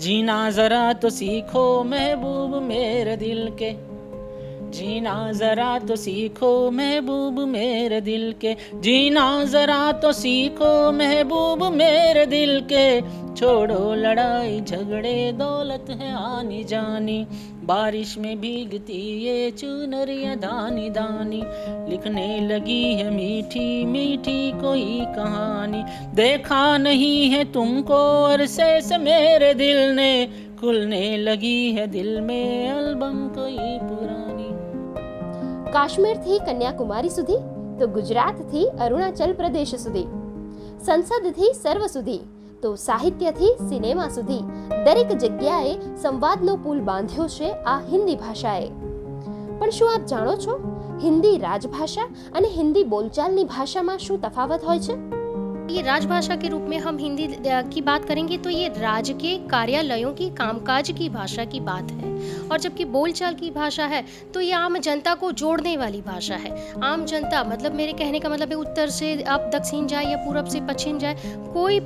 जीना जरा तो सीखो महबूब मेरे दिल के, जीना जरा तो सीखो महबूब मेरे दिल के, जीना जरा तो सीखो महबूब मेरे दिल के, छोड़ो लड़ाई झगड़े दौलत है आनी जानी, बारिश में भीगती ये चुनरियाँ दानी दानी, लिखने लगी है मीठी मीठी कोई कहानी, देखा नहीं है तुमको अरसे से मेरे दिल ने, खुलने लगी है दिल में एल्बम कोई पुरानी। કાશ્મીરથી કન્યાકુમારી સુધી તો ગુજરાતથી અરુણાચલ પ્રદેશ સુધી, સંસદથી સર્વ સુધી તો સાહિત્યથી સિનેમા સુધી દરેક જગ્યાએ સંવાદનો પુલ બાંધ્યો છે આ હિન્દી ભાષાએ. પણ શું આપ જાણો છો હિન્દી રાજભાષા અને હિન્દી બોલચાલની ભાષામાં શું તફાવત હોય છે? ये राजभाषा के रूप में हम हिंदी की बात करेंगे तो ये राज्य के कार्यालयों की कामकाज की भाषा की बात है, और जबकि बोलचाल की भाषा है तो ये आम जनता को जोड़ने वाली भाषा है. आम जनता मतलब मेरे कहने का मतलब है उत्तर से आप दक्षिण जाए या पूरब से पश्चिम जाए, कोई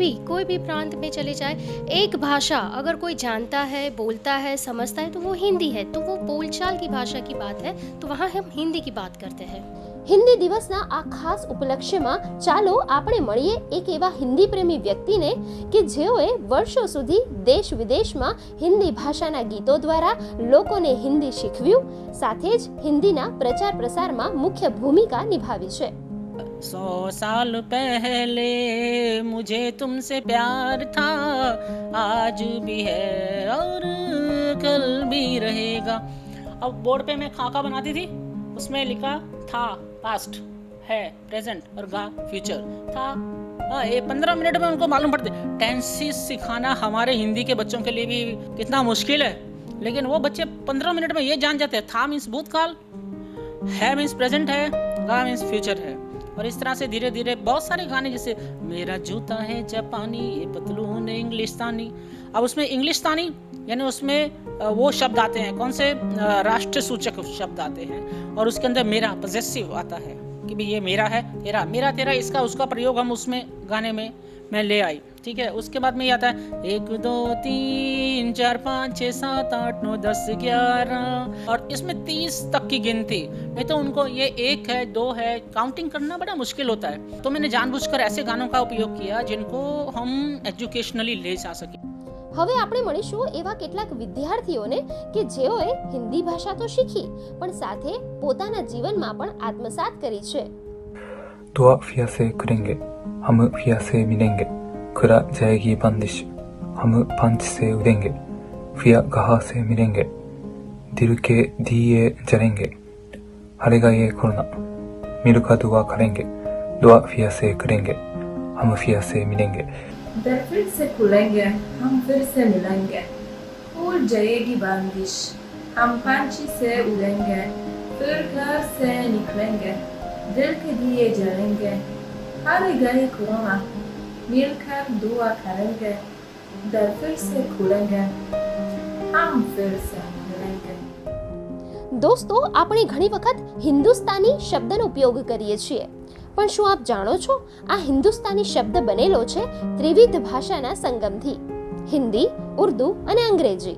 भी प्रांत में चले जाए, एक भाषा अगर कोई जानता है, बोलता है, समझता है तो वो हिंदी है. तो वो बोलचाल की भाषा की बात है, तो वहाँ हम हिंदी की बात करते हैं. હિન્દી દિવસના આ ખાસ ઉપલક્ષ્યમાં ચાલો આપણે મળીએ એક એવા હિન્દી પ્રેમી વ્યક્તિને કે જેઓએ વર્ષો સુધી દેશ વિદેશમાં હિન્દી ભાષાના ગીતો દ્વારા લોકોને હિન્દી શીખવ્યું, સાથે જ હિન્દીના પ્રચાર પ્રસારમાં મુખ્ય ભૂમિકા નિભાવી છે. 100 साल पहले मुझे तुमसे प्यार था, आज भी है और कल भी रहेगा. अब बोर्ड पे मैं खाका बनाती थी, उसमें लिखा था पास्ट, है प्रेजेंट और गा फ्यूचर था. ये 15 मिनट में उनको मालूम पड़ते. टेंसेस सिखाना हमारे हिंदी के बच्चों के लिए भी कितना मुश्किल है, लेकिन वो बच्चे 15 मिनट में ये जान जाते हैं. था मीन्स भूतकाल, है मीन्स प्रेजेंट है, गा मीन्स फ्यूचर है. और इस तरह से धीरे धीरे बहुत सारे गाने, जैसे मेरा जूता है जापानी, ये पतलून इंग्लिशतानी. अब उसमें इंग्लिशतानी यानी उसमें वो शब्द आते हैं, कौन से राष्ट्र सूचक शब्द आते हैं, और उसके अंदर मेरा पॉजेसिव आता है कि भाई ये मेरा है, तेरा, मेरा तेरा, इसका उसका प्रयोग हम उसमें गाने में मैं ले आई. ठीक है. उसके बाद में ये आता है 1 2 3 4 5 6 7 8 9 10 11, और इसमें 30 तक की गिनती. नहीं तो उनको ये 1 है 2 है काउंटिंग करना बड़ा मुश्किल होता है. तो मैंने जानबूझकर ऐसे गानों का उपयोग किया जिनको हम एजुकेशनली ले जा सके. હવે આપણે મળીશું એવા કેટલાક વિદ્યાર્થીઓને કે જેઓએ હિન્દી ભાષા તો શીખી પણ સાથે પોતાના જીવનમાં પણ આત્મસાત કરી છે. दुआ फिया से करेंगे, हम फिया से मिलेंगे, खुरा जाएगी बंदिश, हम पंच से उड़ेंगे, फिया कहाँ से मिलेंगे, दिल के दिए जलेंगे, हरेगा ये कोरोना, मिलकर दुआ करेंगे, दुआ फिया से करेंगे, हम फिया से मिलेंगे. दर फिर से खुलेंगे, हम फिर से मिलेंगे, फूल जाएगी बांदिश, हम पंछी से उड़ेंगे, फिर घर से निकलेंगे, दिल के दिए जलेंगे, हारे गए कोरोना, मिलकर दुआ करेंगे, दर फिर से खुलेंगे, हम फिर से मिलेंगे. દોસ્તો, આપણે ઘણી વખત હિન્દુસ્તાની શબ્દનો ઉપયોગ કરીએ છીએ, પણ શું આપ જાણો છો આ હિન્દુસ્તાની શબ્દ બનેલો છે ત્રિવિધ ભાષાના સંગમથી, हिंदी, उर्दू અને અંગ્રેજી.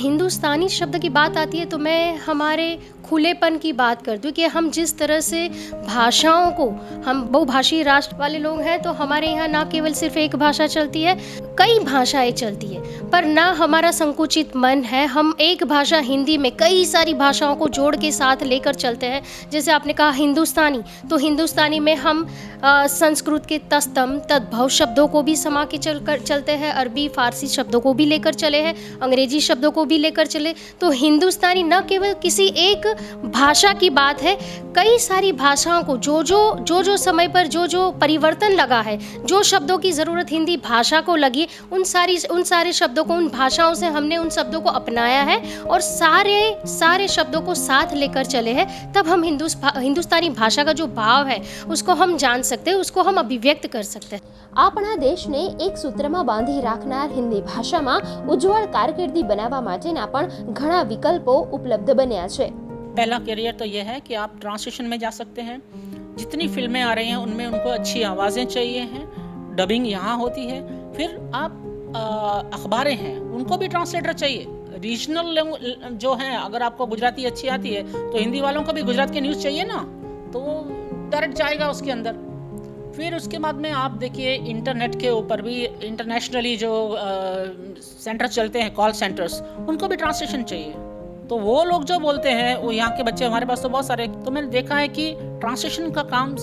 हिंदुस्तानी शब्द की बात आती है तो मैं हमारे खुलेपन की बात करती हूँ कि हम जिस तरह से भाषाओं को, हम बहुभाषी राष्ट्र वाले लोग हैं तो हमारे यहाँ ना केवल सिर्फ एक भाषा चलती है, कई भाषाएं चलती है, पर ना हमारा संकुचित मन है. हम एक भाषा हिंदी में कई सारी भाषाओं को जोड़ के साथ लेकर चलते हैं. जैसे आपने कहा हिंदुस्तानी, तो हिंदुस्तानी में हम संस्कृत के तस्तम तद्भव शब्दों को भी समा के चलते हैं, अरबी फारसी शब्दों को भी लेकर चले हैं, अंग्रेजी शब्दों को भी लेकर चले. तो हिंदुस्तानी न केवल किसी एक भाषा की बात है, कई सारी भाषाओं को जो समय पर जो परिवर्तन लगा है, जो शब्दों की ज़रूरत हिंदी भाषा को लगी, उन सारे शब्दों को, उन भाषाओं से हमने उन शब्दों को अपनाया है और सारे शब्दों को साथ लेकर चले हैं. तब हम हिंदुस्तानी भाषा का जो भाव है उसको हम जान सकते हैं, उसको हम अभिव्यक्त कर सकते हैं. આપણા દેશને એક સૂત્રમાં બાંધી રાખનાર હિન્દી ભાષામાં ઉજ્જવળ કારકિર્દી બનાવવા માટેના પણ ઘણા વિકલ્પો ઉપલબ્ધ બન્યા છે. पहला कैरियर तो यह है कि आप ट्रांसलेशन में जा सकते हैं. जितनी फिल्में आ रही हैं उनमें उनको अच्छी आवाज़ें चाहिए हैं, डबिंग यहाँ होती है. फिर आप अखबारें हैं उनको भी ट्रांसलेटर चाहिए। रीजनल जो हैं, अगर आपको गुजराती अच्छी आती है तो हिंदी वालों को भी गुजरात की न्यूज़ चाहिए ना, तो वो डायरेक्ट जाएगा उसके अंदर। फिर उसके बाद में आप देखिए इंटरनेट के ऊपर भी इंटरनेशनली जो सेंटर चलते हैं, कॉल सेंटर्स, उनको भी ट्रांसलेशन चाहिए। तो वो लोग जो बोलते हैं, वो यहाँ के बच्चे, हमारे पास तो बहुत सारे, तो मैंने देखा है कि ट्रांसलेशन का काम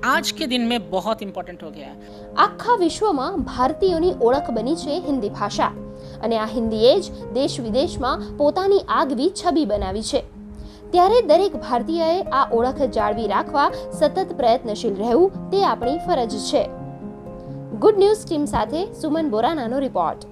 आज के दिन में बहुत ઇમ્પોર્ટન્ટ हो गया है। આખા વિશ્વમાં ભારતીયોની ઓળખ બની છે હિન્દી ભાષા, અને આ હિન્દીએ જ દેશ વિદેશમાં પોતાની આગવી છબી બનાવી છે। ત્યારે દરેક ભારતીયએ આ ઓળખ જાળવી રાખવા સતત પ્રયત્નશીલ રહેવું તે આપણી ફરજ છે। ગુડ ન્યૂઝ ટીમ સાથે સુમન બોરાનાનો રિપોર્ટ।